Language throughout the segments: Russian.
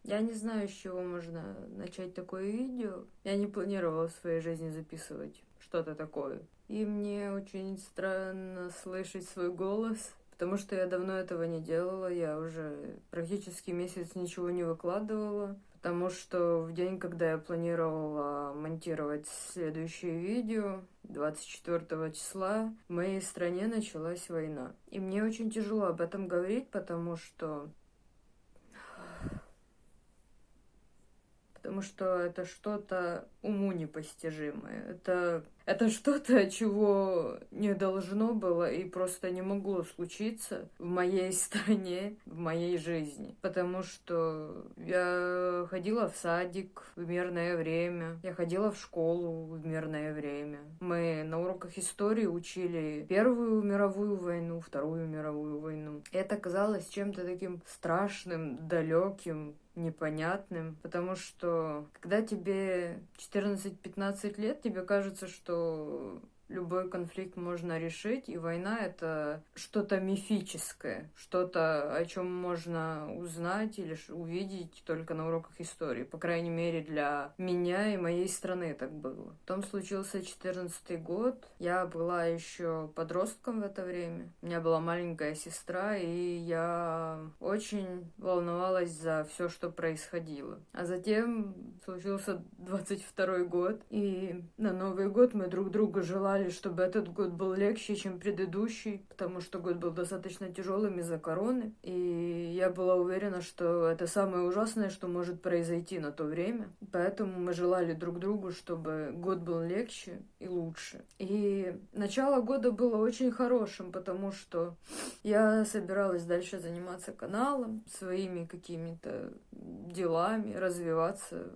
Я не знаю, с чего можно начать такое видео. Я не планировала в своей жизни записывать что-то такое. И мне очень странно слышать свой голос, потому что я давно этого не делала. Я уже практически месяц ничего не выкладывала. Потому что в день, когда я планировала монтировать следующее видео, 24 числа, в моей стране началась война. И мне очень тяжело об этом говорить, потому что это что-то уму непостижимое. Это что-то, чего не должно было и просто не могло случиться в моей стране, в моей жизни. Потому что я ходила в садик в мирное время, я ходила в школу в мирное время. Мы на уроках истории учили Первую мировую войну, Вторую мировую войну. И это казалось чем-то таким страшным, далеким, непонятным, потому что когда тебе 14-15 лет, тебе кажется, что любой конфликт можно решить, и война — это что-то мифическое, что-то, о чем можно узнать или увидеть только на уроках истории. По крайней мере, для меня и моей страны так было. Потом случился 14-й год, я была еще подростком в это время, у меня была маленькая сестра, и я очень волновалась за все, что происходило. А затем случился 22-й год, и на Новый год мы друг другу желали, чтобы этот год был легче, чем предыдущий, потому что год был достаточно тяжелым из-за короны. И я была уверена, что это самое ужасное, что может произойти на то время. Поэтому мы желали друг другу, чтобы год был легче и лучше. И начало года было очень хорошим, потому что я собиралась дальше заниматься каналом, своими какими-то делами, развиваться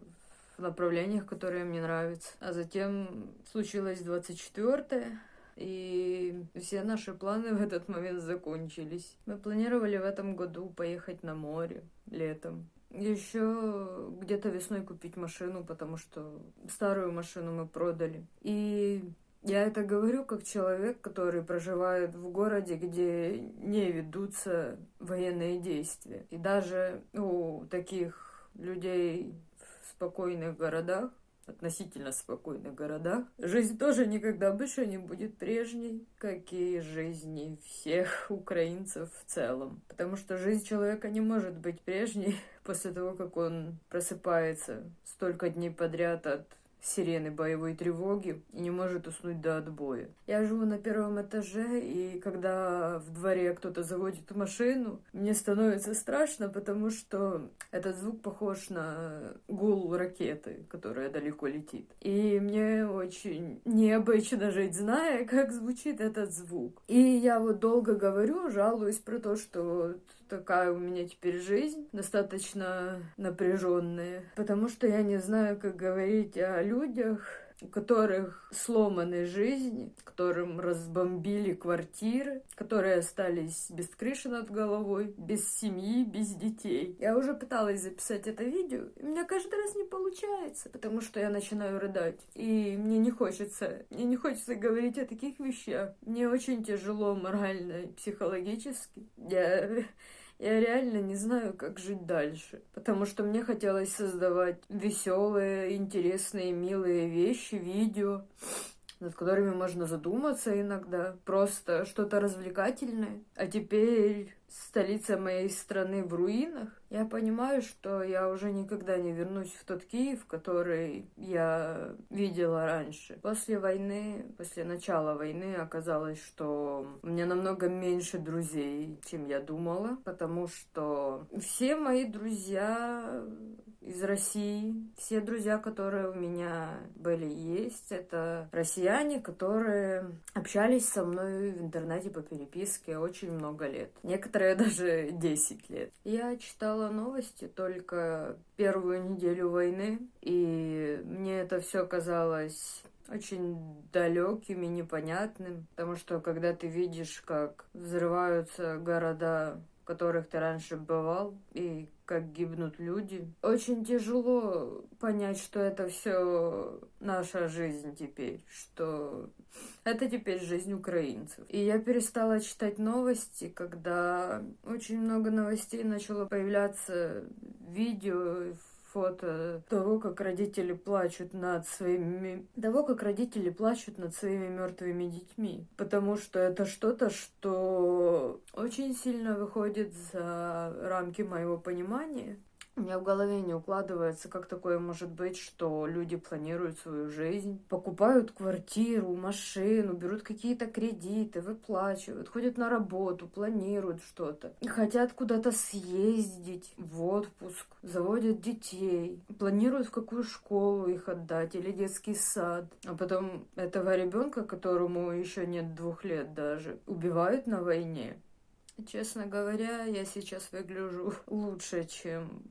в направлениях, которые мне нравятся. А затем случилось 24-е, и все наши планы в этот момент закончились. Мы планировали в этом году поехать на море летом. Еще где-то весной купить машину, потому что старую машину мы продали. И я это говорю как человек, который проживает в городе, где не ведутся военные действия. И даже у таких людей в спокойных городах, относительно спокойных городах, жизнь тоже никогда больше не будет прежней, как и жизни всех украинцев в целом. Потому что жизнь человека не может быть прежней после того, как он просыпается столько дней подряд от сирены боевой тревоги и не может уснуть до отбоя. Я живу на первом этаже, и когда в дворе кто-то заводит машину, мне становится страшно, потому что этот звук похож на гул ракеты, которая далеко летит. И мне очень необычно жить, зная, как звучит этот звук. И я вот долго говорю, жалуюсь про то, что вот такая у меня теперь жизнь, достаточно напряженная, потому что я не знаю, как говорить о людях, у которых сломаны жизни, которым разбомбили квартиры, которые остались без крыши над головой, без семьи, без детей. Я уже пыталась записать это видео, и у меня каждый раз не получается, потому что я начинаю рыдать. И мне не хочется говорить о таких вещах. Мне очень тяжело морально и психологически. Я реально не знаю, как жить дальше. Потому что мне хотелось создавать веселые, интересные, милые вещи, видео, над которыми можно задуматься иногда. Просто что-то развлекательное. А теперь столица моей страны в руинах. Я понимаю, что я уже никогда не вернусь в тот Киев, который я видела раньше. После войны, после начала войны оказалось, что у меня намного меньше друзей, чем я думала, потому что все мои друзья из России, все друзья, которые у меня были, есть, это россияне, которые общались со мной в интернете по переписке очень много лет. Некоторые даже 10 лет. Я читала новости только первую неделю войны, и мне это все казалось очень далеким и непонятным, потому что когда ты видишь, как взрываются города в которых ты раньше бывал, и как гибнут люди. Очень тяжело понять, что это все наша жизнь теперь, что это теперь жизнь украинцев. И я перестала читать новости, когда очень много новостей начало появляться, видео, фото того, как родители плачут над своими мертвыми детьми. Потому что это что-то, что очень сильно выходит за рамки моего понимания. У меня в голове не укладывается, как такое может быть, что люди планируют свою жизнь, покупают квартиру, машину, берут какие-то кредиты, выплачивают, ходят на работу, планируют что-то, и хотят куда-то съездить в отпуск, заводят детей, планируют, в какую школу их отдать или детский сад, а потом этого ребенка, которому еще нет 2 лет даже, убивают на войне. Честно говоря, я сейчас выгляжу лучше, чем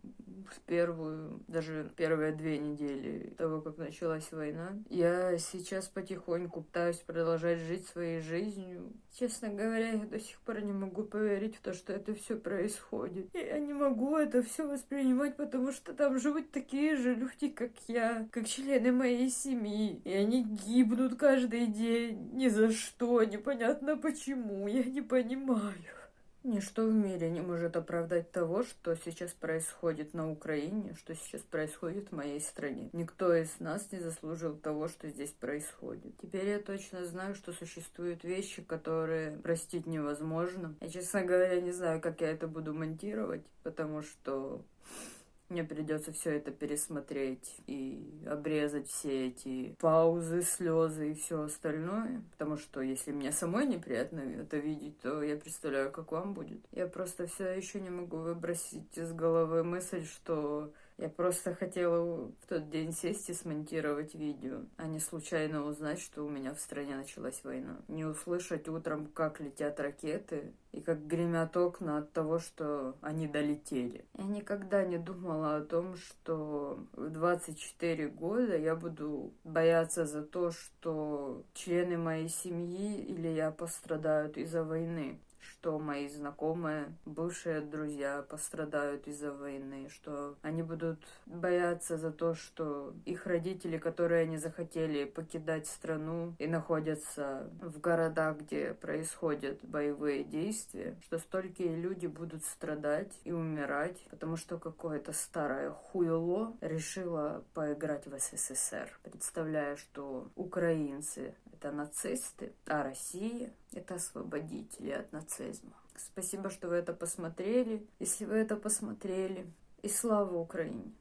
даже первые 2 недели того, как началась война. Я сейчас потихоньку пытаюсь продолжать жить своей жизнью. Честно говоря, я до сих пор не могу поверить в то, что это все происходит. Я не могу это все воспринимать, потому что там живут такие же люди, как я, как члены моей семьи. И они гибнут каждый день ни за что, непонятно почему, я не понимаю. Ничто в мире не может оправдать того, что сейчас происходит на Украине, что сейчас происходит в моей стране. Никто из нас не заслужил того, что здесь происходит. Теперь я точно знаю, что существуют вещи, которые простить невозможно. Я, честно говоря, не знаю, как я это буду монтировать, потому что мне придется все это пересмотреть и обрезать все эти паузы, слезы и все остальное. Потому что если мне самой неприятно это видеть, то я представляю, как вам будет. Я просто все еще не могу выбросить из головы мысль, что я просто хотела в тот день сесть и смонтировать видео, а не случайно узнать, что у меня в стране началась война. Не услышать утром, как летят ракеты и как гремят окна от того, что они долетели. Я никогда не думала о том, что в 24 года я буду бояться за то, что члены моей семьи или я пострадают из-за войны, что мои знакомые, бывшие друзья пострадают из-за войны, что они будут бояться за то, что их родители, которые не захотели покидать страну и находятся в городах, где происходят боевые действия, что столькие люди будут страдать и умирать, потому что какое-то старое хуйло решило поиграть в СССР, представляя, что украинцы — это нацисты, а Россия — это освободители от нацизма. Спасибо, что вы это посмотрели. Если вы это посмотрели, и слава Украине!